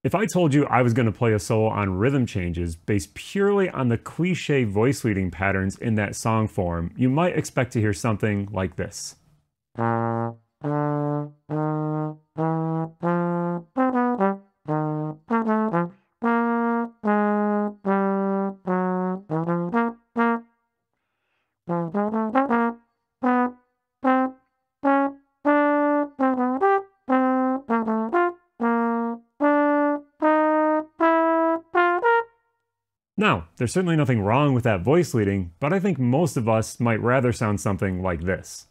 If I told you I was going to play a solo on rhythm changes based purely on the cliche voice leading patterns in that song form, you might expect to hear something like this. Now, there's certainly nothing wrong with that voice leading, but I think most of us might rather sound something like this.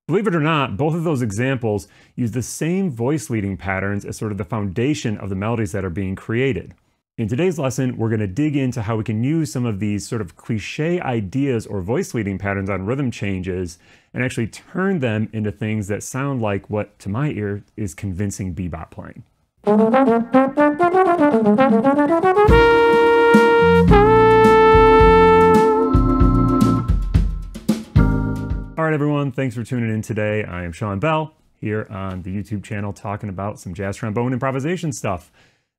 Believe it or not, both of those examples use the same voice leading patterns as sort of the foundation of the melodies that are being created. In today's lesson, we're going to dig into how we can use some of these sort of cliche ideas or voice leading patterns on rhythm changes and actually turn them into things that sound like what, to my ear, is convincing bebop playing. All right, everyone, thanks for tuning in today. I am Sean Bell here on the YouTube channel talking about some jazz trombone improvisation stuff.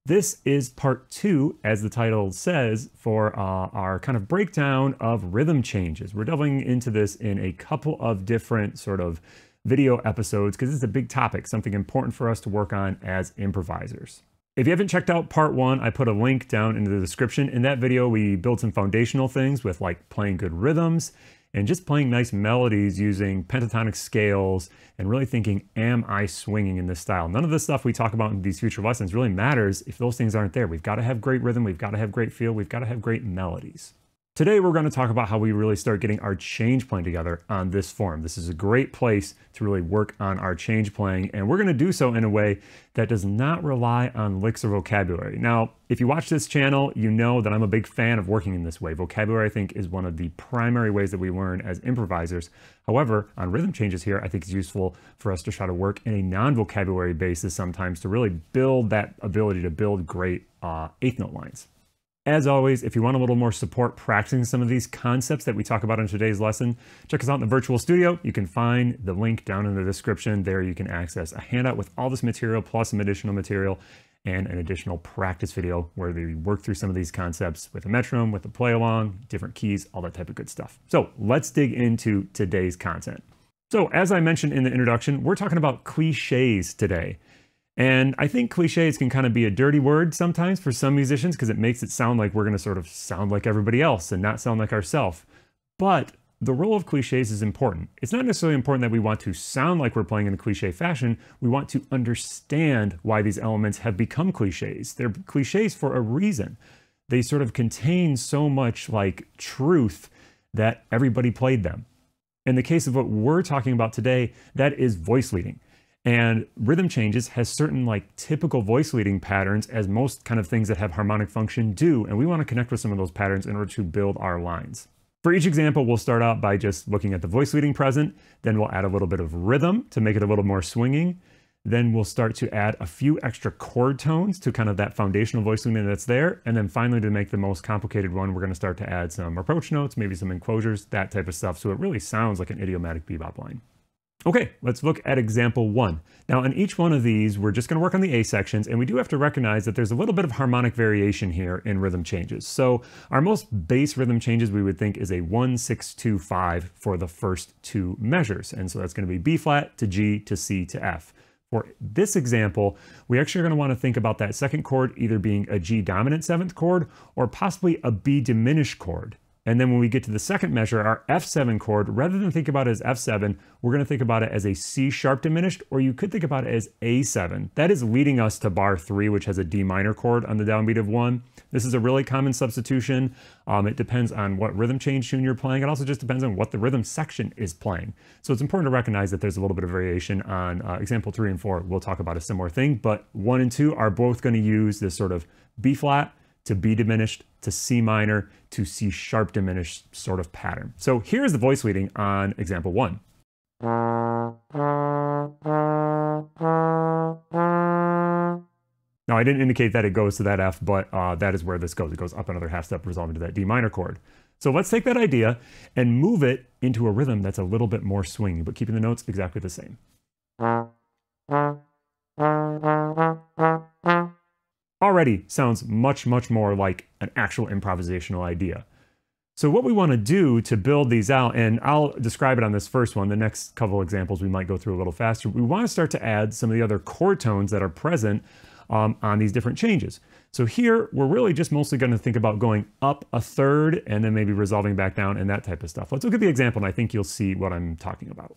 This is part 2, as the title says, for our kind of breakdown of rhythm changes. We're delving into this in a couple of different sort of video episodes because it's a big topic, something important for us to work on as improvisers. If you haven't checked out part 1, I put a link down in the description. In that video, we build some foundational things with like playing good rhythms and just playing nice melodies using pentatonic scales and really thinking, am I swinging in this style? None of the stuff we talk about in these future lessons really matters if those things aren't there. We've got to have great rhythm, we've got to have great feel, we've got to have great melodies. Today, we're going to talk about how we really start getting our change playing together on this form. This is a great place to really work on our change playing, and we're going to do so in a way that does not rely on licks or vocabulary. Now, if you watch this channel, you know that I'm a big fan of working in this way. Vocabulary, I think, is one of the primary ways that we learn as improvisers. However, on rhythm changes here, I think it's useful for us to try to work in a non-vocabulary basis sometimes to really build that ability to build great eighth note lines. As always, if you want a little more support practicing some of these concepts that we talk about in today's lesson, check us out in the virtual studio. You can find the link down in the description. There you can access a handout with all this material plus some additional material and an additional practice video where we work through some of these concepts with a metronome, with a play along, different keys, all that type of good stuff. So let's dig into today's content. So as I mentioned in the introduction, we're talking about cliches today. And I think cliches can kind of be a dirty word sometimes for some musicians because it makes it sound like we're going to sort of sound like everybody else and not sound like ourselves. But the role of cliches is important. It's not necessarily important that we want to sound like we're playing in a cliche fashion. We want to understand why these elements have become cliches. They're cliches for a reason. They sort of contain so much like truth that everybody played them. In the case of what we're talking about today, that is voice leading. And rhythm changes has certain like typical voice leading patterns as most kind of things that have harmonic function do. And we want to connect with some of those patterns in order to build our lines. For each example, we'll start out by just looking at the voice leading present. Then we'll add a little bit of rhythm to make it a little more swinging. Then we'll start to add a few extra chord tones to kind of that foundational voice leading that's there. And then finally, to make the most complicated one, we're going to start to add some approach notes, maybe some enclosures, that type of stuff. So it really sounds like an idiomatic bebop line. Okay, let's look at example 1. Now, in each one of these, we're just going to work on the A sections, and we do have to recognize that there's a little bit of harmonic variation here in rhythm changes. So our most base rhythm changes we would think is a 1-6-2-5 for the first 2 measures. And so that's going to be B flat to G to C to F. For this example, we actually are going to want to think about that second chord either being a G dominant 7th chord or possibly a B diminished chord. And then when we get to the second measure, our F7 chord, rather than think about it as F7, we're going to think about it as a C sharp diminished, or you could think about it as A7. That is leading us to bar 3, which has a D minor chord on the downbeat of 1. This is a really common substitution. It depends on what rhythm change tune you're playing. It also just depends on what the rhythm section is playing. So it's important to recognize that there's a little bit of variation on example 3 and 4. We'll talk about a similar thing, but 1 and 2 are both going to use this sort of B flat to B diminished to C minor to C sharp diminished sort of pattern. So here's the voice leading on example 1. Now I didn't indicate that it goes to that F, but that is where this goes. It goes up another half step, resolving to that D minor chord. So let's take that idea and move it into a rhythm that's a little bit more swingy, but keeping the notes exactly the same. Already sounds much, much more like an actual improvisational idea. So what we want to do to build these out, and I'll describe it on this first one, the next couple examples we might go through a little faster, we want to start to add some of the other chord tones that are present on these different changes. So here, we're really just mostly going to think about going up a third and then maybe resolving back down and that type of stuff. Let's look at the example and I think you'll see what I'm talking about.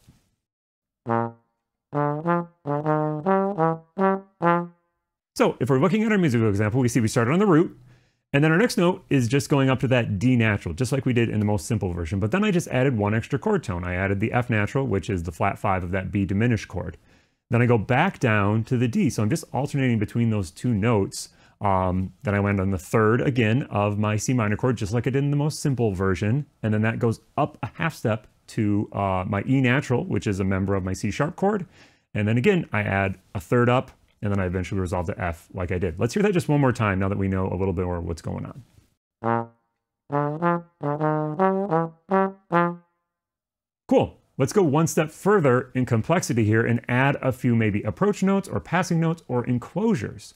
So if we're looking at our musical example, we see we started on the root, and then our next note is just going up to that D natural, just like we did in the most simple version. But then I just added one extra chord tone. I added the F natural, which is the flat 5 of that B diminished chord. Then I go back down to the D. So I'm just alternating between those two notes. Then I land on the third again of my C minor chord, just like I did in the most simple version. And then that goes up a half step to my E natural, which is a member of my C sharp chord. And then again, I add a third up, and then I eventually resolve to F like I did. Let's hear that just one more time now that we know a little bit more what's going on. Cool. Let's go one step further in complexity here and add a few maybe approach notes or passing notes or enclosures.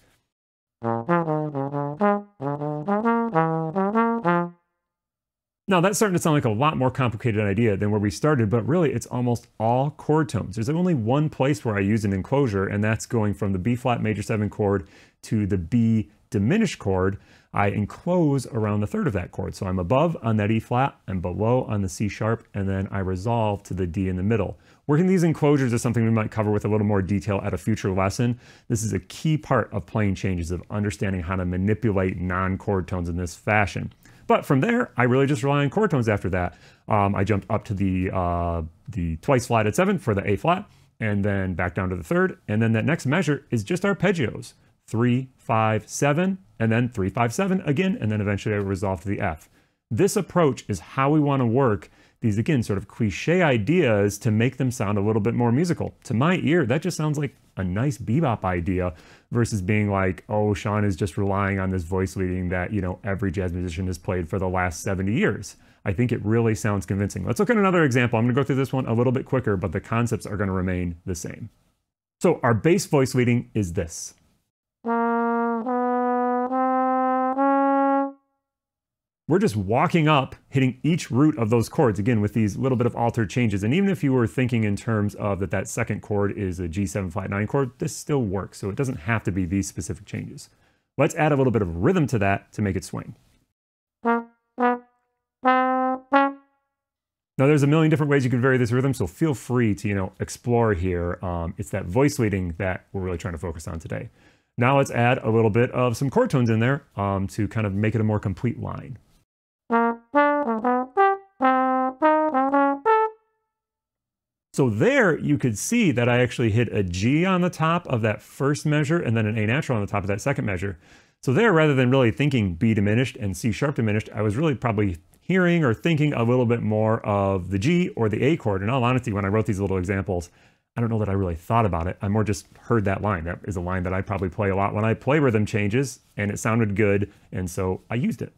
Now that's starting to sound like a lot more complicated idea than where we started, but really it's almost all chord tones. There's only one place where I use an enclosure, and that's going from the B flat major 7 chord to the B diminished chord. I enclose around the third of that chord. So I'm above on that E flat and below on the C sharp, and then I resolve to the D in the middle. Working these enclosures is something we might cover with a little more detail at a future lesson. This is a key part of playing changes, of understanding how to manipulate non-chord tones in this fashion. But from there, I really just rely on chord tones after that. I jumped up to the twice flat at 7 for the A flat, and then back down to the third. And then that next measure is just arpeggios. 3, 5, 7, and then 3, 5, 7 again, and then eventually I resolve to the F. This approach is how we want to work these, again, sort of cliche ideas to make them sound a little bit more musical. To my ear, that just sounds like a nice bebop idea versus being like, oh, Sean is just relying on this voice leading that, you know, every jazz musician has played for the last 70 years. I think it really sounds convincing. Let's look at another example. I'm going to go through this one a little bit quicker, but the concepts are going to remain the same. So our bass voice leading is this. We're just walking up, hitting each root of those chords, again, with these little bit of altered changes. And even if you were thinking in terms of that second chord is a G7 flat 9 chord, this still works. So it doesn't have to be these specific changes. Let's add a little bit of rhythm to that to make it swing. Now there's a million different ways you can vary this rhythm, so feel free to, you know, explore here. It's that voice leading that we're really trying to focus on today. Now let's add a little bit of some chord tones in there to kind of make it a more complete line. So there you could see that I actually hit a G on the top of that first measure and then an A natural on the top of that second measure. So there, rather than really thinking B diminished and C sharp diminished, I was really probably hearing or thinking a little bit more of the G or the A chord. In all honesty, when I wrote these little examples, I don't know that I really thought about it. I more just heard that line. That is a line that I probably play a lot when I play rhythm changes, and it sounded good, and so I used it.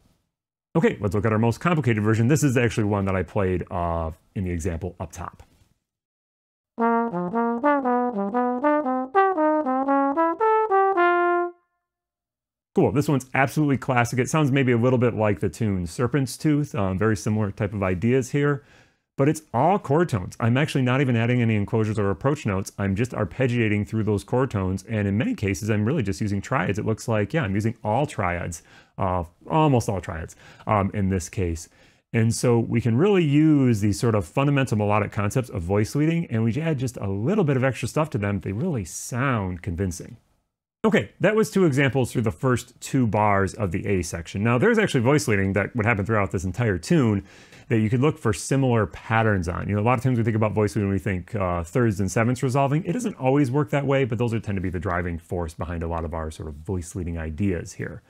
Okay, let's look at our most complicated version. This is actually one that I played in the example up top. Cool, this one's absolutely classic. It sounds maybe a little bit like the tune Serpent's Tooth, very similar type of ideas here, but it's all chord tones. I'm actually not even adding any enclosures or approach notes. I'm just arpeggiating through those chord tones, and in many cases, I'm really just using triads. It looks like, yeah, I'm using all triads, almost all triads in this case. And so we can really use these sort of fundamental melodic concepts of voice leading, and we add just a little bit of extra stuff to them. They really sound convincing. Okay, that was 2 examples through the first 2 bars of the A section. Now there's actually voice leading that would happen throughout this entire tune that you could look for similar patterns on. You know, a lot of times we think about voice leading, we think thirds and sevenths resolving. It doesn't always work that way, but those tend to be the driving force behind a lot of our sort of voice leading ideas here.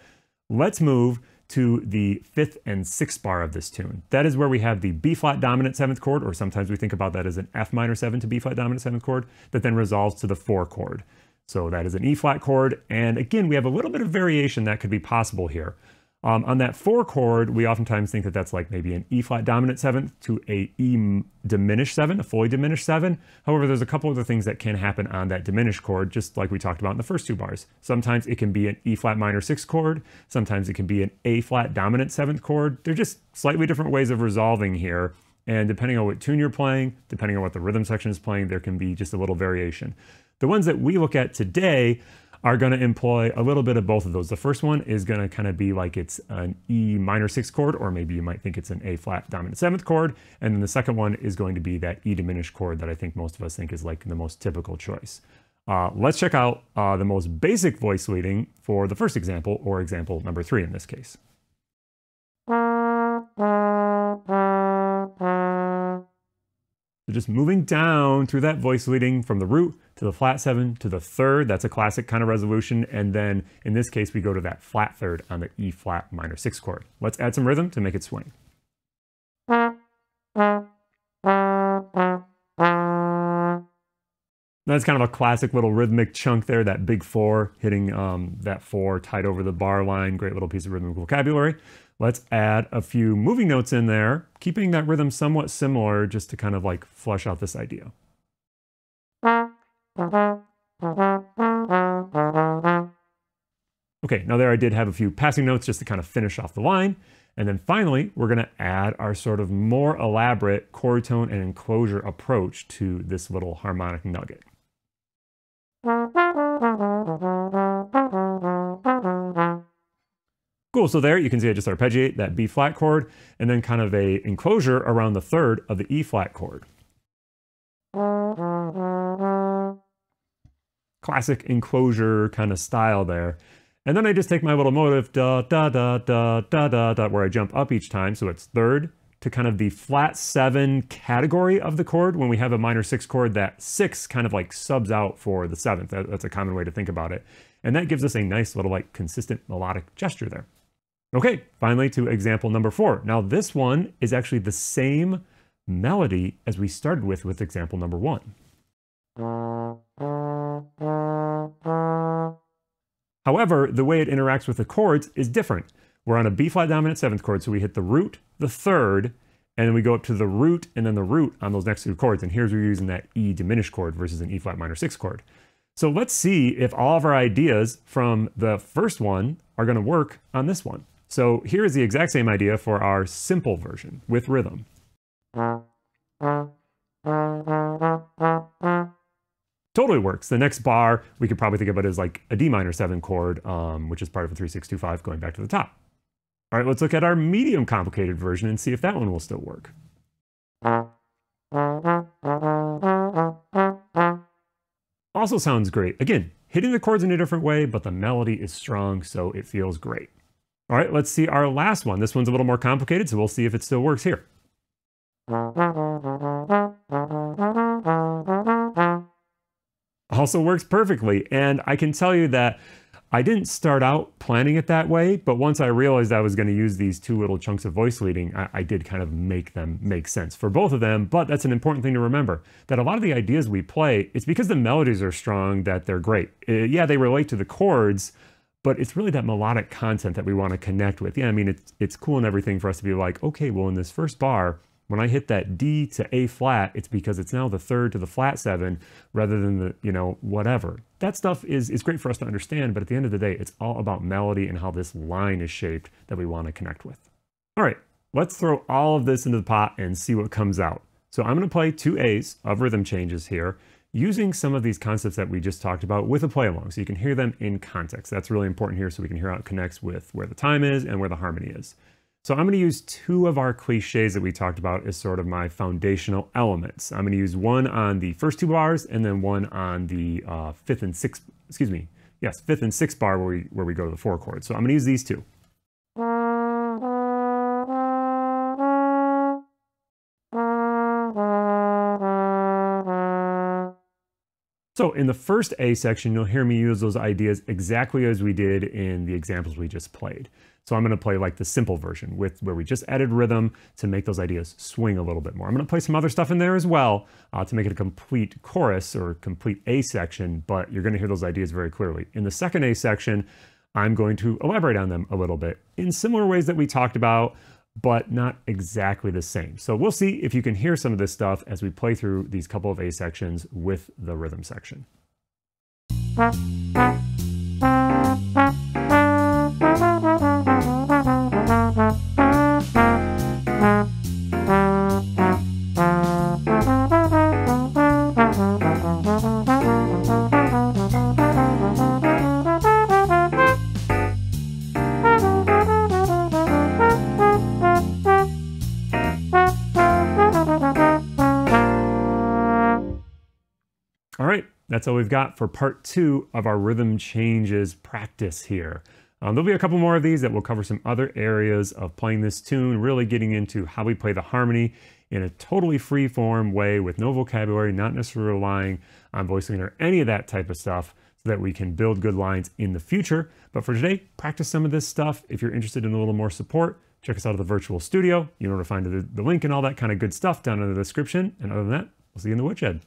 Let's move to the 5th and 6th bar of this tune. That is where we have the B flat dominant 7th chord, or sometimes we think about that as an F minor 7 to B flat dominant 7th chord, that then resolves to the 4 chord. So that is an E flat chord, and again, we have a little bit of variation that could be possible here. On that 4 chord, we oftentimes think that that's like maybe an E flat dominant 7th to a E diminished 7, a fully diminished 7. However, there's a couple other things that can happen on that diminished chord, just like we talked about in the first 2 bars. Sometimes it can be an E flat minor 6th chord. Sometimes it can be an A flat dominant 7th chord. They're just slightly different ways of resolving here. And depending on what tune you're playing, depending on what the rhythm section is playing, there can be just a little variation. The ones that we look at today are going to employ a little bit of both of those. The first one is going to kind of be like it's an E minor 6th chord, or maybe you might think it's an A flat dominant 7th chord. And then the second one is going to be that E diminished chord that I think most of us think is like the most typical choice. Let's check out the most basic voice leading for the first example, or example number 3 in this case. So just moving down through that voice leading from the root to the flat 7 to the 3rd. That's a classic kind of resolution. And then in this case, we go to that flat 3rd on the E flat minor 6th chord. Let's add some rhythm to make it swing. That's kind of a classic little rhythmic chunk there, that big 4 hitting that 4 tight over the bar line. Great little piece of rhythmic vocabulary. Let's add a few moving notes in there, keeping that rhythm somewhat similar just to kind of like flesh out this idea. Okay, now there I did have a few passing notes just to kind of finish off the line. And then finally, we're going to add our sort of more elaborate chord tone and enclosure approach to this little harmonic nugget. Cool, so there you can see I just arpeggiate that B flat chord and then kind of a enclosure around the 3rd of the E flat chord. Classic enclosure kind of style there. And then I just take my little motive, da, da, da, da, da, da, da, where I jump up each time. So it's 3rd to kind of the flat 7 category of the chord. When we have a minor 6 chord, that 6 kind of like subs out for the 7th. That's a common way to think about it. And that gives us a nice little like consistent melodic gesture there. Okay, finally to example number 4. Now this one is actually the same melody as we started with example number 1. However, the way it interacts with the chords is different. We're on a B flat dominant 7th chord, so we hit the root, the 3rd, and then we go up to the root and then the root on those next 2 chords. And here's where we're using that E diminished chord versus an E flat minor 6th chord. So let's see if all of our ideas from the first one are going to work on this one. So here is the exact same idea for our simple version with rhythm. Totally works. The next bar, we could probably think of it as like a D minor 7 chord, which is part of a 3-6-2-5 going back to the top. All right, let's look at our medium complicated version and see if that one will still work. Also sounds great. Again, hitting the chords in a different way, but the melody is strong, so it feels great. All right, let's see our last one. This one's a little more complicated, so we'll see if it still works here. Also works perfectly, and I can tell you that I didn't start out planning it that way, but once I realized I was going to use these 2 little chunks of voice leading, I did kind of make them make sense for both of them. But that's an important thing to remember, that a lot of the ideas we play, it's because the melodies are strong that they're great. Yeah, they relate to the chords, but it's really that melodic content that we want to connect with. Yeah, I mean, it's cool and everything for us to be like, okay, well, in this first bar, when I hit that D to A flat, it's because it's now the 3rd to the flat 7 rather than the, you know, whatever. That stuff is great for us to understand, but at the end of the day, it's all about melody and how this line is shaped that we want to connect with. All right, let's throw all of this into the pot and see what comes out. So I'm going to play 2 A's of rhythm changes here, using some of these concepts that we just talked about with a play along, so you can hear them in context. That's really important here, so we can hear how it connects with where the time is and where the harmony is. So I'm going to use 2 of our cliches that we talked about as sort of my foundational elements. I'm going to use one on the first 2 bars and then one on the 5th and 6th, excuse me, yes, 5th and 6th bar where we go to the 4 chord. So I'm going to use these 2. So in the first A section, you'll hear me use those ideas exactly as we did in the examples we just played. So I'm going to play like the simple version where we just added rhythm to make those ideas swing a little bit more. I'm going to play some other stuff in there as well to make it a complete chorus or complete A section, but you're going to hear those ideas very clearly. In the second A section, I'm going to elaborate on them a little bit in similar ways that we talked about, but not exactly the same. So we'll see if you can hear some of this stuff as we play through these couple of A sections with the rhythm section. All right, that's all we've got for part 2 of our rhythm changes practice here. There'll be a couple more of these that will cover some other areas of playing this tune, really getting into how we play the harmony in a totally free-form way with no vocabulary, not necessarily relying on voicing or any of that type of stuff, so that we can build good lines in the future. But for today, practice some of this stuff. If you're interested in a little more support, check us out at the virtual studio. You know where to find the link and all that kind of good stuff down in the description. And other than that, we'll see you in the woodshed.